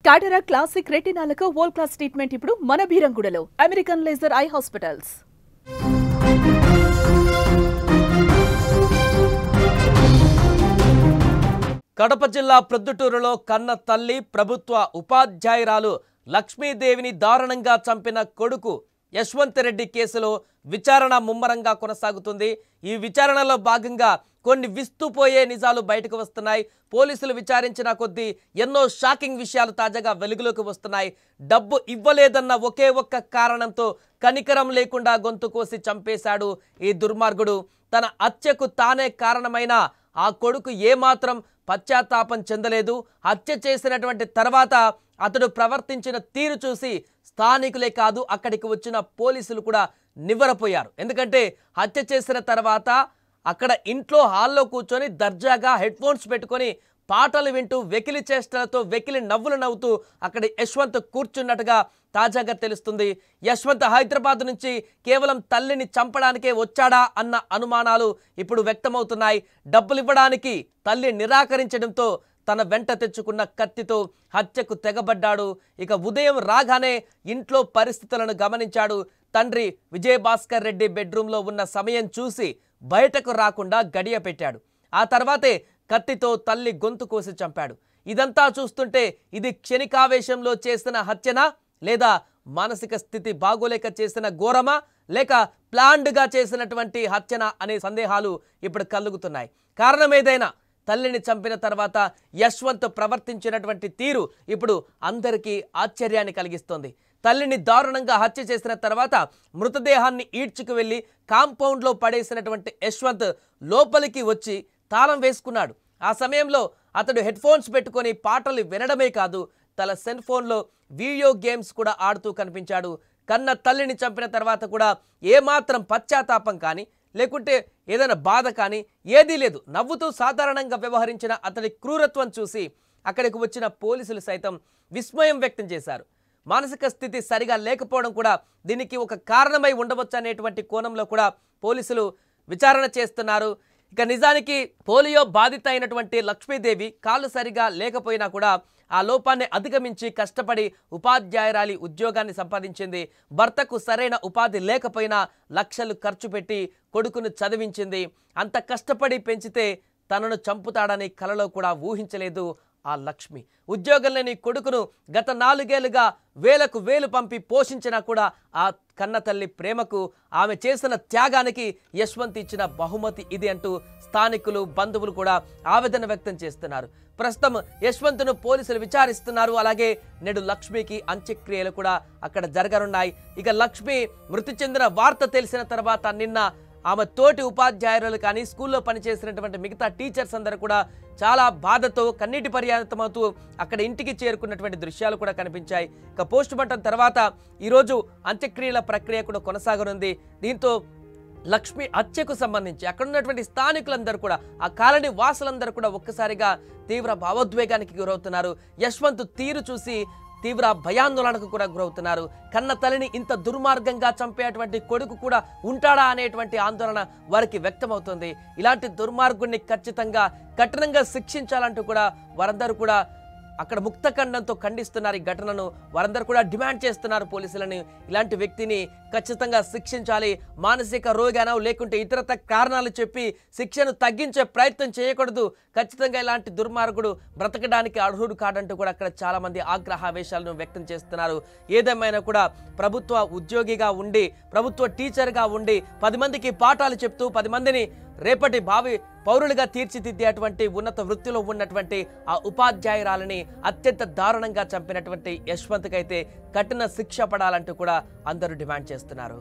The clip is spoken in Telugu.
టాటరా క్లాసిక్ రెటినాలకు వరల్డ్ క్లాస్ ట్రీట్మెంట్ ఇప్పుడు మన బీరంగూడలో American laser eye hospitals. Kadapa జిల్లా ప్రొద్దుటూరులో కన్న తల్లి ప్రభుత్వ ఉపాధ్యాయురాలు లక్ష్మీదేవిని దారుణంగా చంపిన కొడుకు యశ్వంత్ రెడ్డి కేసులో విచారణ ముమ్మరంగా కొనసాగుతుంది. ఈ విచారణలో భాగంగా కొన్ని విస్తుపోయే నిజాలు బయటకు వస్తున్నాయి. పోలీసులు విచారించిన కొద్దీ ఎన్నో షాకింగ్ విషయాలు తాజాగా వెలుగులోకి వస్తున్నాయి. డబ్బు ఇవ్వలేదన్న ఒకే ఒక్క కారణంతో కనికరం లేకుండా గొంతు కోసి చంపేశాడు ఈ దుర్మార్గుడు. తన హత్యకు తానే కారణమైన ఆ కొడుకు ఏమాత్రం పశ్చాత్తాపం చెందలేదు. హత్య చేసినటువంటి తర్వాత అతడు ప్రవర్తించిన తీరు చూసి స్థానికులే కాదు అక్కడికి వచ్చిన పోలీసులు కూడా నివ్వెరపోయారు. ఎందుకంటే హత్య చేసిన తర్వాత అక్కడ ఇంట్లో హాల్లో కూర్చొని దర్జాగా హెడ్ ఫోన్స్ పెట్టుకొని పాటలు వింటూ వెకిలి చేష్టలతో వెకిలి నవ్వులు నవ్వుతూ అక్కడ యశ్వంత్ కూర్చున్నట్టుగా తాజాగా తెలుస్తుంది. యశ్వంత్ హైదరాబాద్ నుంచి కేవలం తల్లిని చంపడానికే వచ్చాడా అన్న అనుమానాలు ఇప్పుడు వ్యక్తమవుతున్నాయి. డబ్బులు ఇవ్వడానికి తల్లి నిరాకరించడంతో తన వెంట తెచ్చుకున్న కత్తితో హత్యకు తెగబడ్డాడు. ఇక ఉదయం రాగానే ఇంట్లో పరిస్థితులను గమనించాడు. తండ్రి విజయభాస్కర్ రెడ్డి బెడ్రూమ్లో ఉన్న సమయం చూసి బయటకు రాకుండా గడియ పెట్టాడు. ఆ తర్వాతే కత్తితో తల్లి గొంతు కోసి చంపాడు. ఇదంతా చూస్తుంటే ఇది క్షణికావేశంలో చేసిన హత్యనా, లేదా మానసిక స్థితి బాగోలేక చేసిన ఘోరమా, లేక ప్లాన్డ్గా చేసినటువంటి హత్యనా అనే సందేహాలు ఇప్పుడు కలుగుతున్నాయి. కారణం ఏదైనా తల్లిని చంపిన తర్వాత యశ్వంత్ ప్రవర్తించినటువంటి తీరు ఇప్పుడు అందరికీ ఆశ్చర్యాన్ని కలిగిస్తోంది. తల్లిని దారుణంగా హత్య చేసిన తర్వాత మృతదేహాన్ని ఈడ్చుకు వెళ్ళి కాంపౌండ్లో పడేసినటువంటి యశ్వంత్ లోపలికి వచ్చి తాళం వేసుకున్నాడు. ఆ సమయంలో అతడు హెడ్ ఫోన్స్ పెట్టుకొని పాటలు వినడమే కాదు, తన సెల్ ఫోన్లో వీడియో గేమ్స్ కూడా ఆడుతూ కనిపించాడు. కన్న తల్లిని చంపిన తర్వాత కూడా ఏమాత్రం పశ్చాత్తాపం కానీ లేకుంటే ఏదైనా బాధ కానీ ఏదీ లేదు. నవ్వుతూ సాధారణంగా వ్యవహరించిన అతడి క్రూరత్వం చూసి అక్కడికి వచ్చిన పోలీసులు సైతం విస్మయం వ్యక్తం చేశారు. మానసిక స్థితి సరిగా లేకపోవడం కూడా దీనికి ఒక కారణమై ఉండవచ్చు అనేటువంటి కోణంలో కూడా పోలీసులు విచారణ చేస్తున్నారు. ఇక నిజానికి పోలియో బాధిత అయినటువంటి లక్ష్మీదేవి కాళ్ళు సరిగా లేకపోయినా కూడా ఆ లోపాన్ని అధిగమించి కష్టపడి ఉపాధ్యాయురాలి ఉద్యోగాన్ని సంపాదించింది. భర్తకు సరైన ఉపాధి లేకపోయినా లక్షలు ఖర్చు పెట్టి కొడుకును చదివించింది. అంత కష్టపడి పెంచితే తనను చంపుతాడని కలలో కూడా ఊహించలేదు ఆ లక్ష్మి. ఉద్యోగం లేని కొడుకును గత 4 ఏళ్లుగా వేలకు వేలు పంపి పోషించినా కూడా ఆ కన్న తల్లి ప్రేమకు, ఆమె చేసిన త్యాగానికి యశ్వంత్ ఇచ్చిన బహుమతి ఇది అంటూ స్థానికులు, బంధువులు కూడా ఆవేదన వ్యక్తం చేస్తున్నారు. ప్రస్తుతం యశ్వంత్ను పోలీసులు విచారిస్తున్నారు. అలాగే నేడు లక్ష్మికి అంత్యక్రియలు కూడా అక్కడ జరగనున్నాయి. ఇక లక్ష్మి మృతి చెందిన వార్త తెలిసిన తర్వాత నిన్న ఆమె తోటి ఉపాధ్యాయులు కానీ స్కూల్లో పనిచేసినటువంటి మిగతా టీచర్స్ అందరూ కూడా చాలా బాధతో కన్నీటి పర్యంతమవుతూ అక్కడ ఇంటికి చేరుకున్నటువంటి దృశ్యాలు కూడా కనిపించాయి. ఇక పోస్ట్ మార్టం తర్వాత ఈరోజు అంత్యక్రియల ప్రక్రియ కూడా కొనసాగనుంది. దీంతో లక్ష్మి హత్యకు సంబంధించి అక్కడ ఉన్నటువంటి స్థానికులందరూ కూడా, ఆ కాలనీ వాసులందరూ కూడా ఒక్కసారిగా తీవ్ర భావోద్వేగానికి గురవుతున్నారు. యశ్వంత్ తీరు చూసి తీవ్ర భయాందోళనకు కూడా గురవుతున్నారు. కన్న తల్లిని ఇంత దుర్మార్గంగా చంపేటువంటి కొడుకు కూడా ఉంటాడా అనేటువంటి ఆందోళన వారికి వ్యక్తమవుతుంది. ఇలాంటి దుర్మార్గుడిని ఖచ్చితంగా కఠినంగా శిక్షించాలంటూ కూడా వారందరూ కూడా అక్కడ ముక్తఖండంతో ఖండిస్తున్నారు. ఈ ఘటనను వారందరూ కూడా డిమాండ్ చేస్తున్నారు పోలీసులని. ఇలాంటి వ్యక్తిని ఖచ్చితంగా శిక్షించాలి. మానసిక రోగానో లేకుంటే ఇతరత కారణాలు చెప్పి శిక్షను తగ్గించే ప్రయత్నం చేయకూడదు. ఖచ్చితంగా ఇలాంటి దుర్మార్గుడు బ్రతకడానికి అర్హుడు కాడంటూ కూడా అక్కడ చాలామంది ఆగ్రహావేశాలను వ్యక్తం చేస్తున్నారు. ఏదేమైనా కూడా ప్రభుత్వ ఉద్యోగిగా ఉండి, ప్రభుత్వ టీచర్గా ఉండి 10 మందికి పాఠాలు చెప్తూ 10 మందిని రేపటి భావి పౌరులుగా తీర్చిదిద్దేటువంటి ఉన్నత వృత్తిలో ఉన్నటువంటి ఆ ఉపాధ్యాయురాలని అత్యంత దారుణంగా చంపినటువంటి యశ్వంత్కైతే కఠిన శిక్ష పడాలంటూ కూడా అందరూ డిమాండ్ చేస్తున్నారు.